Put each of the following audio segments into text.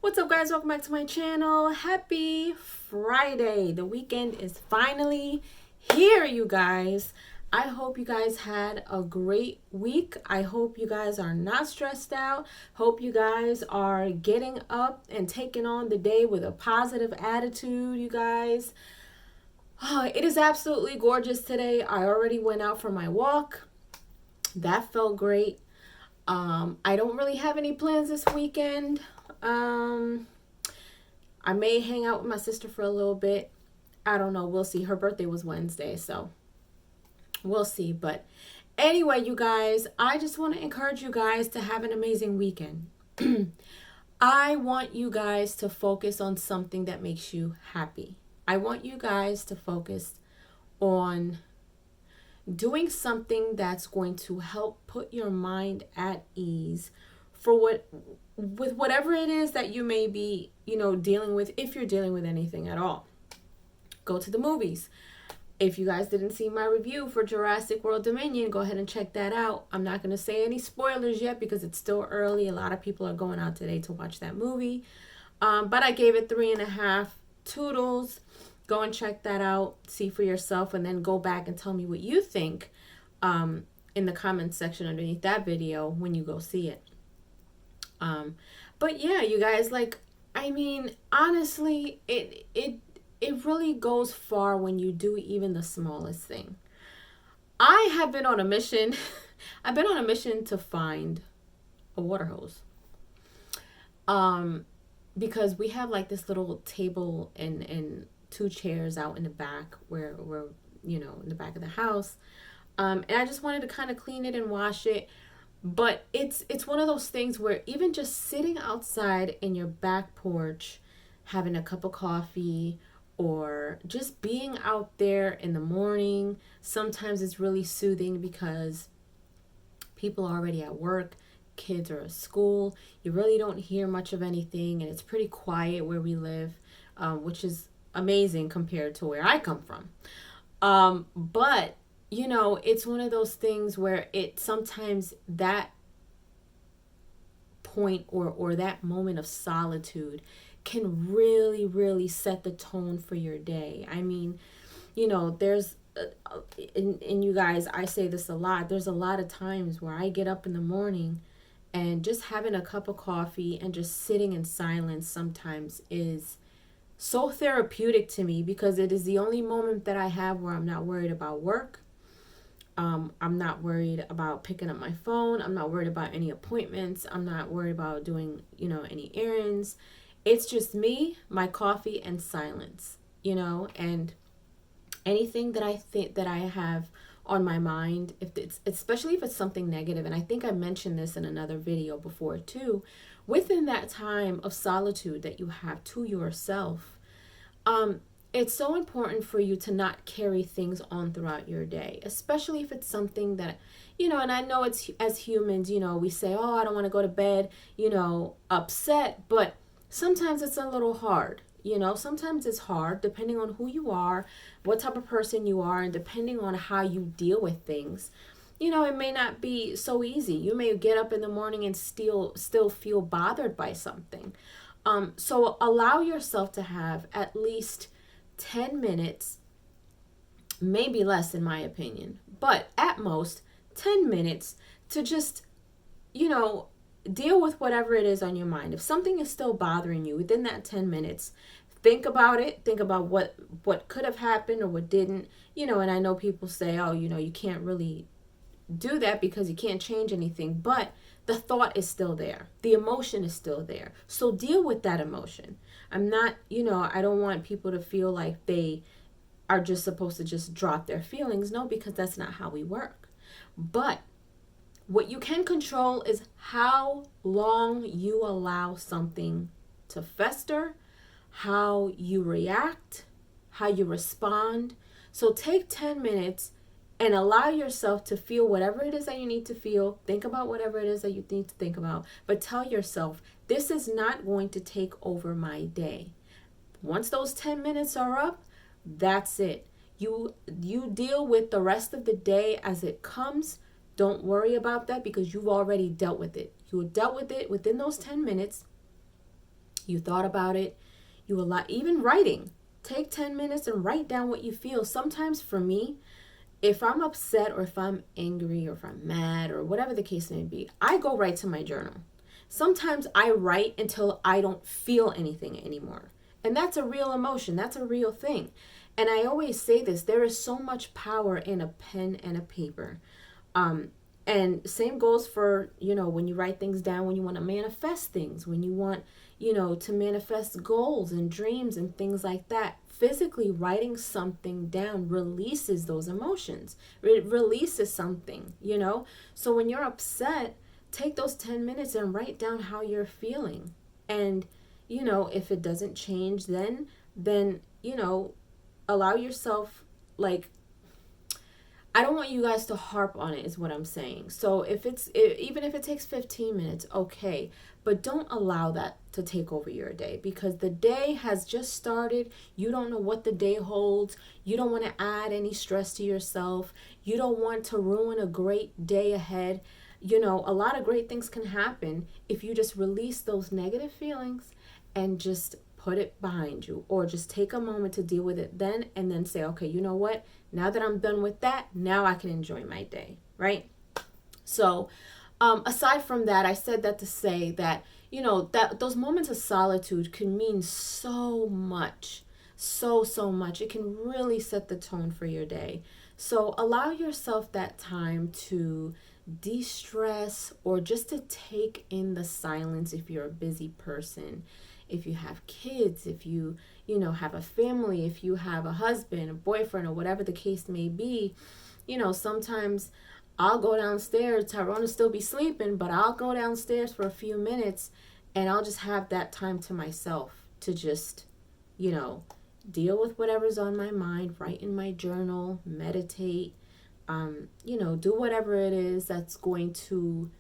What's up, guys? Welcome back to my channel. Happy Friday. The weekend is finally here, you guys. I hope you guys had a great week. I hope you guys are not stressed out. Hope you guys are getting up and taking on the day with a positive attitude, you guys. Oh, it is absolutely gorgeous today. I already went out for my walk. That felt great. I don't really have any plans this weekend. I may hang out with my sister for a little bit. I don't know. We'll see. Her birthday was Wednesday, so we'll see. But anyway, you guys, I just want to encourage you guys to have an amazing weekend. I want you guys to focus on something that makes you happy. I want you guys to focus on doing something that's going to help put your mind at ease for with whatever it is that you may be, dealing with, if you're dealing with anything at all. Go to the movies. If you guys didn't see my review for Jurassic World Dominion, go ahead and check that out. I'm not going to say any spoilers yet because it's still early. A lot of people are going out today to watch that movie. But I gave it 3.5 toodles. Go and check that out. See for yourself, and then go back and tell me what you think in the comments section underneath that video when you go see it. But yeah, you guys, honestly, it really goes far when you do even the smallest thing. I have been on a mission. I've been on a mission to find a water hose. Because we have like this little table and 2 chairs out in the back where we're, in the back of the house. And I just wanted to kind of clean it and wash it. But it's one of those things where even just sitting outside in your back porch, having a cup of coffee, or just being out there in the morning, sometimes it's really soothing because people are already at work, kids are at school, you really don't hear much of anything, and it's pretty quiet where we live, which is amazing compared to where I come from. But it's one of those things where it sometimes that point or that moment of solitude can really, really set the tone for your day. I mean, there's, and you guys, I say this a lot, there's a lot of times where I get up in the morning and just having a cup of coffee and just sitting in silence sometimes is so therapeutic to me because it is the only moment that I have where I'm not worried about work. I'm not worried about picking up my phone. I'm not worried about any appointments. I'm not worried about doing, any errands. It's just me, my coffee, and silence, and anything that I think that I have on my mind, especially if it's something negative, and I think I mentioned this in another video before too, within that time of solitude that you have to yourself, it's so important for you to not carry things on throughout your day, especially if it's something that, and I know it's as humans, we say, oh, I don't want to go to bed, upset, but sometimes it's a little hard. Sometimes it's hard depending on who you are, what type of person you are, and depending on how you deal with things. It may not be so easy. You may get up in the morning and still feel bothered by something. So allow yourself to have at least 10 minutes, maybe less in my opinion, but at most 10 minutes to just, deal with whatever it is on your mind. If something is still bothering you within that 10 minutes, think about it. Think about what could have happened or what didn't, and I know people say, oh, you can't really do that because you can't change anything, but the thought is still there. The emotion is still there. So deal with that emotion. I'm not, I don't want people to feel like they are just supposed to just drop their feelings. No, because that's not how we work. But what you can control is how long you allow something to fester, how you react, how you respond. So take 10 minutes and allow yourself to feel whatever it is that you need to feel. Think about whatever it is that you need to think about. But tell yourself, this is not going to take over my day. Once those 10 minutes are up, that's it. You deal with the rest of the day as it comes. Don't worry about that because you've already dealt with it. You dealt with it within those 10 minutes. You thought about it. You allow, even writing. Take 10 minutes and write down what you feel. Sometimes for me, if I'm upset or if I'm angry or if I'm mad or whatever the case may be, I go right to my journal. Sometimes I write until I don't feel anything anymore. And that's a real emotion. That's a real thing. And I always say this, there is so much power in a pen and a paper. And same goes for, when you write things down, when you want to manifest things, when you want, to manifest goals and dreams and things like that. Physically writing something down releases those emotions. It releases something, So when you're upset, take those 10 minutes and write down how you're feeling. And, if it doesn't change, then, allow yourself, I don't want you guys to harp on it, is what I'm saying. So even if it takes 15 minutes, okay, but don't allow that to take over your day, because the day has just started. You don't know what the day holds. You don't want to add any stress to yourself. You don't want to ruin a great day ahead. A lot of great things can happen if you just release those negative feelings and just put it behind you, or just take a moment to deal with it then, and then say, okay, you know what? Now that I'm done with that, now I can enjoy my day, right? So aside from that, I said that to say that, that those moments of solitude can mean so much, so much. It can really set the tone for your day. So allow yourself that time to de-stress, or just to take in the silence if you're a busy person. If you have kids, if you have a family, if you have a husband, a boyfriend, or whatever the case may be, sometimes I'll go downstairs. Tyrone will still be sleeping, but I'll go downstairs for a few minutes and I'll just have that time to myself to just, deal with whatever's on my mind, write in my journal, meditate, do whatever it is that's going to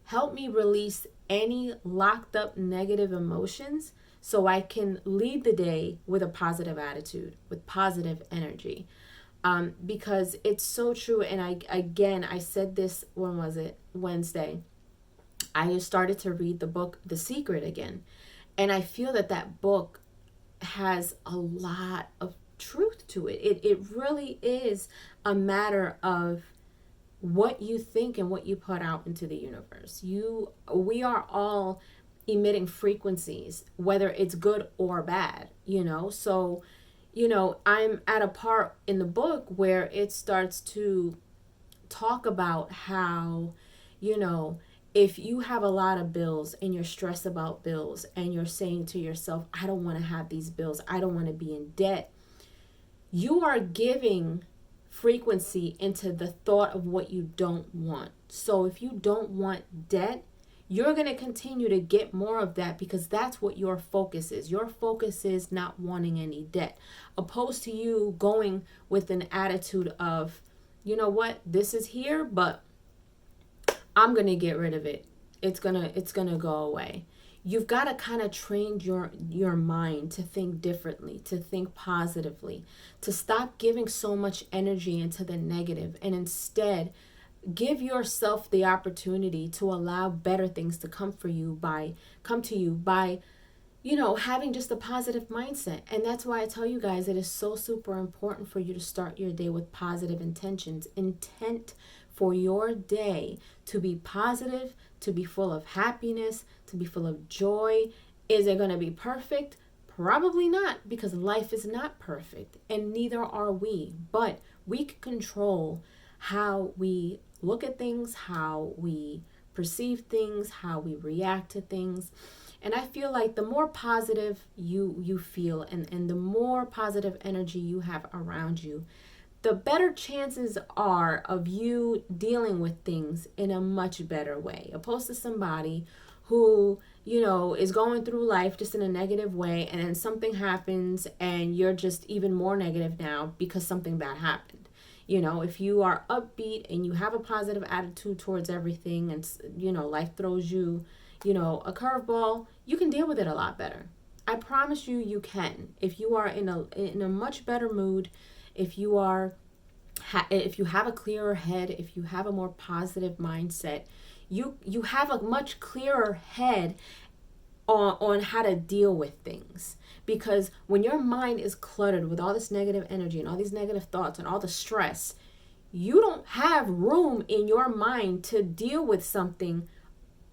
help me release any locked up negative emotions, so I can lead the day with a positive attitude, with positive energy. Because it's so true. And I said this, when was it? Wednesday. I started to read the book, The Secret, again. And I feel that book has a lot of truth to it. It really is a matter of what you think and what you put out into the universe. We are all emitting frequencies, whether it's good or bad, So, I'm at a part in the book where it starts to talk about how, if you have a lot of bills and you're stressed about bills and you're saying to yourself, I don't want to have these bills, I don't want to be in debt, you are giving frequency into the thought of what you don't want. So if you don't want debt, you're going to continue to get more of that, because that's what your focus is. Your focus is not wanting any debt, opposed to you going with an attitude of, you know what, this is here, but I'm going to get rid of it. It's going to go away. You've got to kind of train your mind to think differently, to think positively, to stop giving so much energy into the negative, and instead give yourself the opportunity to allow better things to come to you by having just a positive mindset. And that's why I tell you guys, it is so super important for you to start your day with positive intentions. Intent for your day to be positive, to be full of happiness, to be full of joy. Is it going to be perfect? Probably not, because life is not perfect, and neither are we. But we can control how we look at things, how we perceive things, how we react to things. And I feel like the more positive you feel, and the more positive energy you have around you, the better chances are of you dealing with things in a much better way, opposed to somebody who, is going through life just in a negative way, and then something happens and you're just even more negative now because something bad happened. If you are upbeat and you have a positive attitude towards everything, and, life throws you, a curveball, you can deal with it a lot better. I promise you, you can. If you are in a much better mood, if you have a clearer head, if you have a more positive mindset, you have a much clearer head on how to deal with things. Because when your mind is cluttered with all this negative energy and all these negative thoughts and all the stress, you don't have room in your mind to deal with something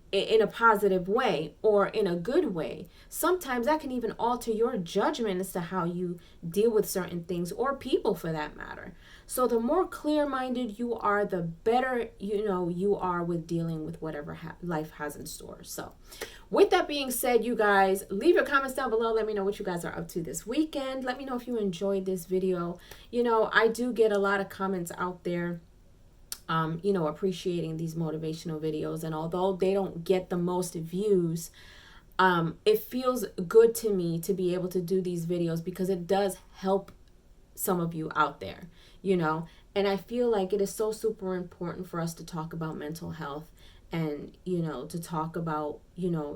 in a positive way or in a good way. Sometimes that can even alter your judgment as to how you deal with certain things or people for that matter. So the more clear-minded you are, the better you are with dealing with whatever life has in store. So with that being said, you guys, leave your comments down below. Let me know what you guys are up to this weekend. Let me know if you enjoyed this video. I do get a lot of comments out there appreciating these motivational videos. And although they don't get the most views, it feels good to me to be able to do these videos because it does help some of you out there, and I feel like it is so super important for us to talk about mental health and, to talk about,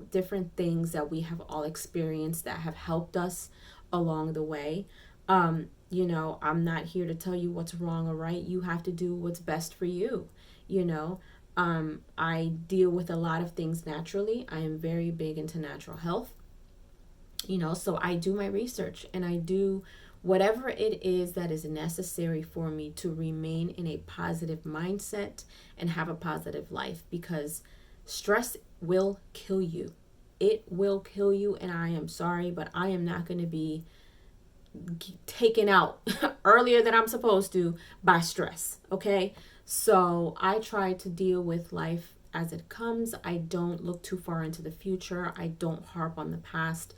different things that we have all experienced that have helped us along the way. I'm not here to tell you what's wrong or right. You have to do what's best for you. I deal with a lot of things naturally. I am very big into natural health, so I do my research and I do whatever it is that is necessary for me to remain in a positive mindset and have a positive life, because stress will kill you. It will kill you. And I am sorry, but I am not going to be taken out earlier than I'm supposed to by stress. Okay. So I try to deal with life as it comes. I don't look too far into the future. I don't harp on the past.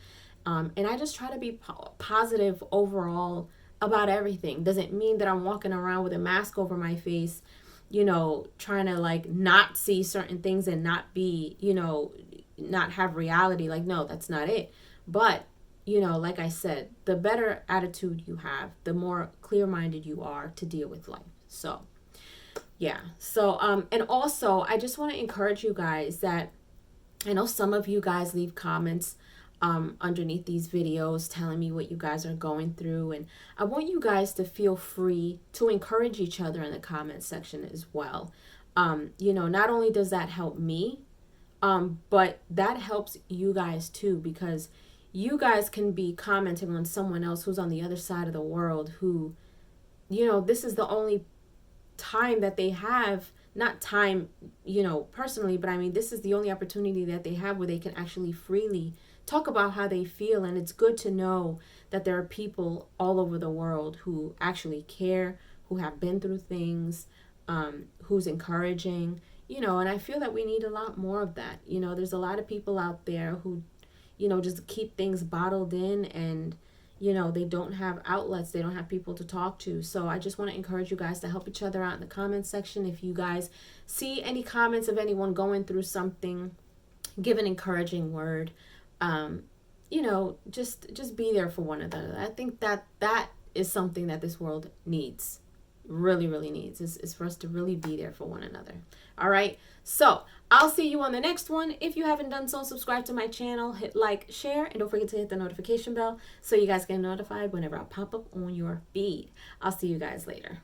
And I just try to be positive overall about everything. Doesn't mean that I'm walking around with a mask over my face, trying to not see certain things and not be, not have reality. No, that's not it. But like I said, the better attitude you have, the more clear-minded you are to deal with life. So, yeah. So, and also, I just want to encourage you guys that I know some of you guys leave comments underneath these videos telling me what you guys are going through. And I want you guys to feel free to encourage each other in the comment section as well. Not only does that help me, but that helps you guys too, because you guys can be commenting on someone else who's on the other side of the world who, this is the only time that they have, not time, personally, but I mean, this is the only opportunity that they have where they can actually freely talk about how they feel. And it's good to know that there are people all over the world who actually care, who have been through things, who's encouraging, and I feel that we need a lot more of that. There's a lot of people out there who just keep things bottled in and, they don't have outlets. They don't have people to talk to. So I just want to encourage you guys to help each other out in the comments section. If you guys see any comments of anyone going through something, give an encouraging word. Just be there for one another. I think that is something that this world needs. Really, really needs is for us to really be there for one another. All right. So I'll see you on the next one. If you haven't done so, subscribe to my channel, hit like, share, and don't forget to hit the notification bell so you guys get notified whenever I pop up on your feed. I'll see you guys later.